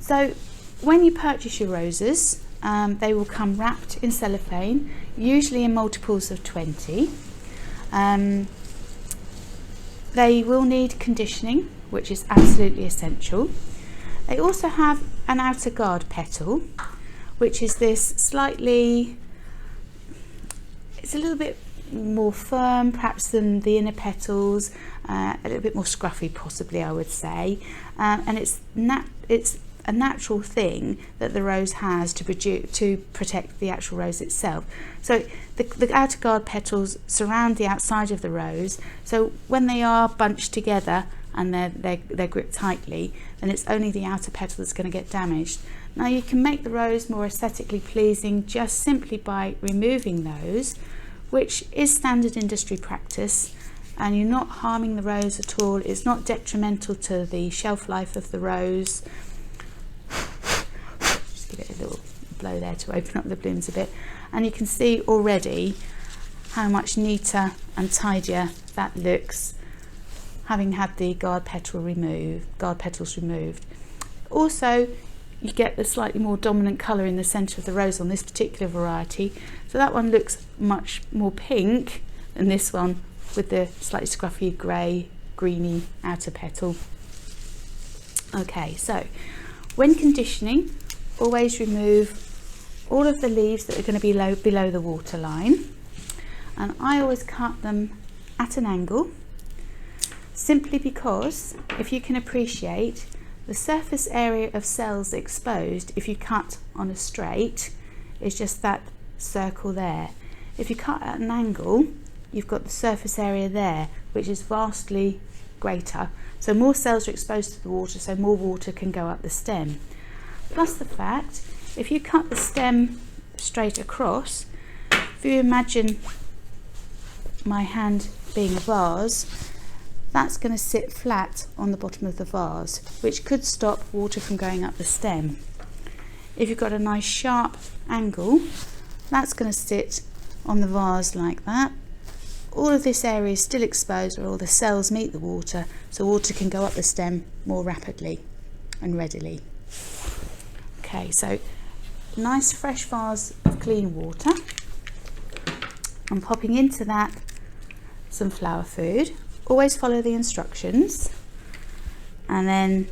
So when you purchase your roses, they will come wrapped in cellophane, usually in multiples of 20. They will need conditioning, which is absolutely essential. They also have an outer guard petal, which is this slightly, it's a little bit more firm perhaps than the inner petals, a little bit more scruffy possibly, I would say, and it's a natural thing that the rose has to protect the actual rose itself. So the outer guard petals surround the outside of the rose, so when they are bunched together and they're gripped tightly, then it's only the outer petal that's going to get damaged. Now you can make the rose more aesthetically pleasing just simply by removing those, which is standard industry practice, and you're not harming the rose at all. It's not detrimental to the shelf life of the rose. Just give it a little blow there to open up the blooms a bit, and you can see already how much neater and tidier that looks, having had the guard petals removed. Also, you get the slightly more dominant colour in the centre of the rose on this particular variety, so that one looks much more pink than this one with the slightly scruffy grey, greeny outer petal. Okay, so when conditioning, always remove all of the leaves that are going to be below the water line, and I always cut them at an angle, simply because if you can appreciate, the surface area of cells exposed, if you cut on a straight, is just that circle there. If you cut at an angle, you've got the surface area there, which is vastly greater. So more cells are exposed to the water, so more water can go up the stem. Plus the fact, if you cut the stem straight across, if you imagine my hand being a vase, that's going to sit flat on the bottom of the vase, which could stop water from going up the stem. If you've got a nice sharp angle, that's going to sit on the vase like that. All of this area is still exposed where all the cells meet the water, so water can go up the stem more rapidly and readily. Okay, so nice fresh vase of clean water. I'm popping into that some flower food. Always follow the instructions, and then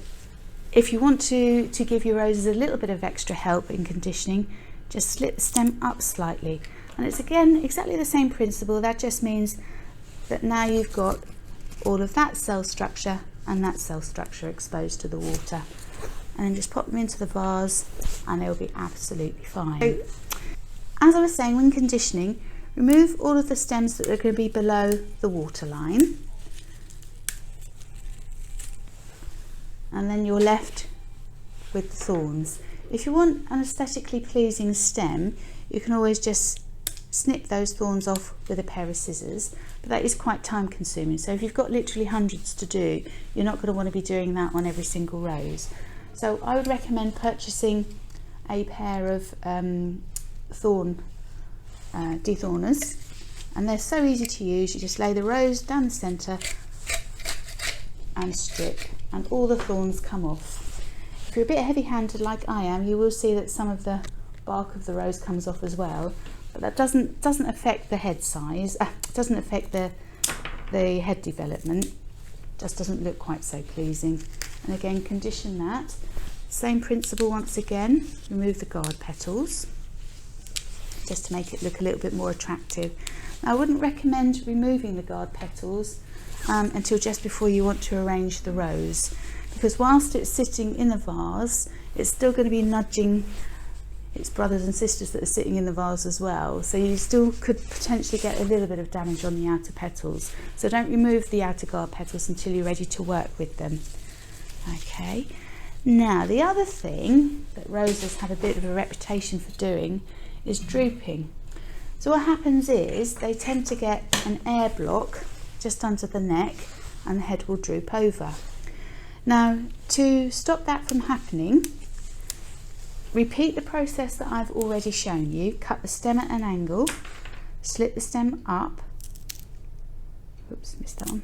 if you want to give your roses a little bit of extra help in conditioning, just slip the stem up slightly, and it's again exactly the same principle. That just means that now you've got all of that cell structure and that cell structure exposed to the water, and then just pop them into the vase and they'll be absolutely fine. So, as I was saying, when conditioning, remove all of the stems that are going to be below the water line, and then you're left with the thorns. If you want an aesthetically pleasing stem, you can always just snip those thorns off with a pair of scissors, but that is quite time consuming. So if you've got literally hundreds to do, you're not going to want to be doing that on every single rose. So I would recommend purchasing a pair of dethorners, and they're so easy to use. You just lay the rose down the centre and strip, and all the thorns come off. If you're a bit heavy-handed like I am, you will see that some of the bark of the rose comes off as well, but that doesn't affect the head size, doesn't affect the head development, just doesn't look quite so pleasing. And again, condition that. Same principle once again, remove the guard petals, just to make it look a little bit more attractive. Now, I wouldn't recommend removing the guard petals until just before you want to arrange the rose, because whilst it's sitting in the vase, it's still going to be nudging its brothers and sisters that are sitting in the vase as well, so you still could potentially get a little bit of damage on the outer petals. So don't remove the outer guard petals until you're ready to work with them. Okay, now the other thing that roses have a bit of a reputation for doing is drooping. So what happens is they tend to get an air block just under the neck, and the head will droop over. Now, to stop that from happening, repeat the process that I've already shown you. Cut the stem at an angle, slip the stem up, oops, missed that one,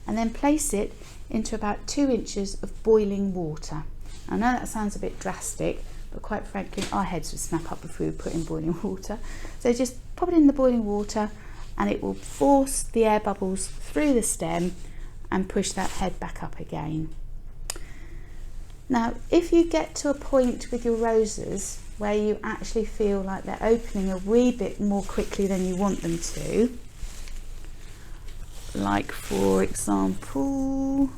and then place it into about 2 inches of boiling water. I know that sounds a bit drastic, but quite frankly our heads would snap up if we were put in boiling water. So just pop it in the boiling water and it will force the air bubbles through the stem and push that head back up again. Now if you get to a point with your roses where you actually feel like they're opening a wee bit more quickly than you want them to, like for example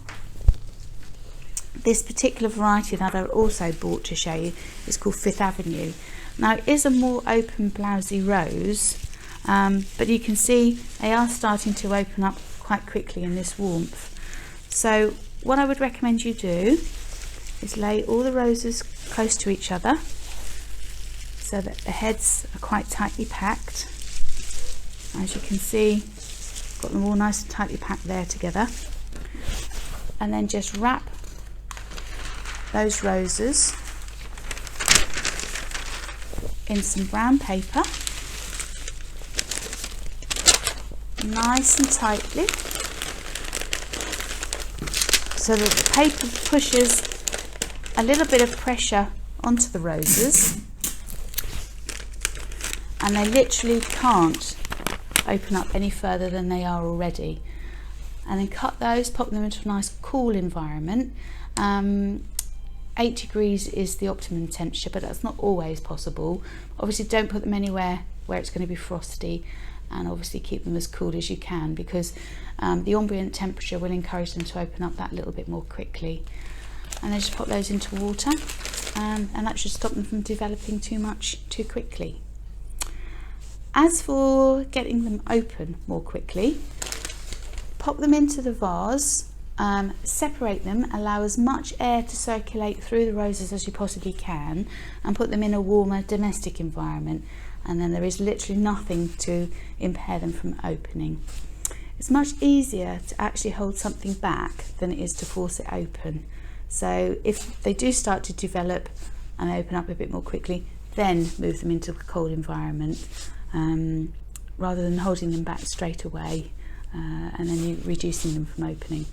this particular variety that I also bought to show you is called Fifth Avenue. Now it is a more open blousy rose, but you can see they are starting to open up quite quickly in this warmth. So what I would recommend you do is lay all the roses close to each other so that the heads are quite tightly packed. As you can see, got them all nice and tightly packed there together, and then just wrap those roses in some brown paper nice and tightly so that the paper pushes a little bit of pressure onto the roses and they literally can't open up any further than they are already. And then cut those, pop them into a nice cool environment. 8 degrees is the optimum temperature, but that's not always possible. Obviously don't put them anywhere where it's going to be frosty, and obviously keep them as cool as you can, because the ambient temperature will encourage them to open up that little bit more quickly. And then just pop those into water, and that should stop them from developing too much too quickly. As for getting them open more quickly, pop them into the vase, separate them, allow as much air to circulate through the roses as you possibly can, and put them in a warmer domestic environment, and then there is literally nothing to impair them from opening. It's much easier to actually hold something back than it is to force it open. So if they do start to develop and open up a bit more quickly, then move them into a cold environment, rather than holding them back straight away and then reducing them from opening.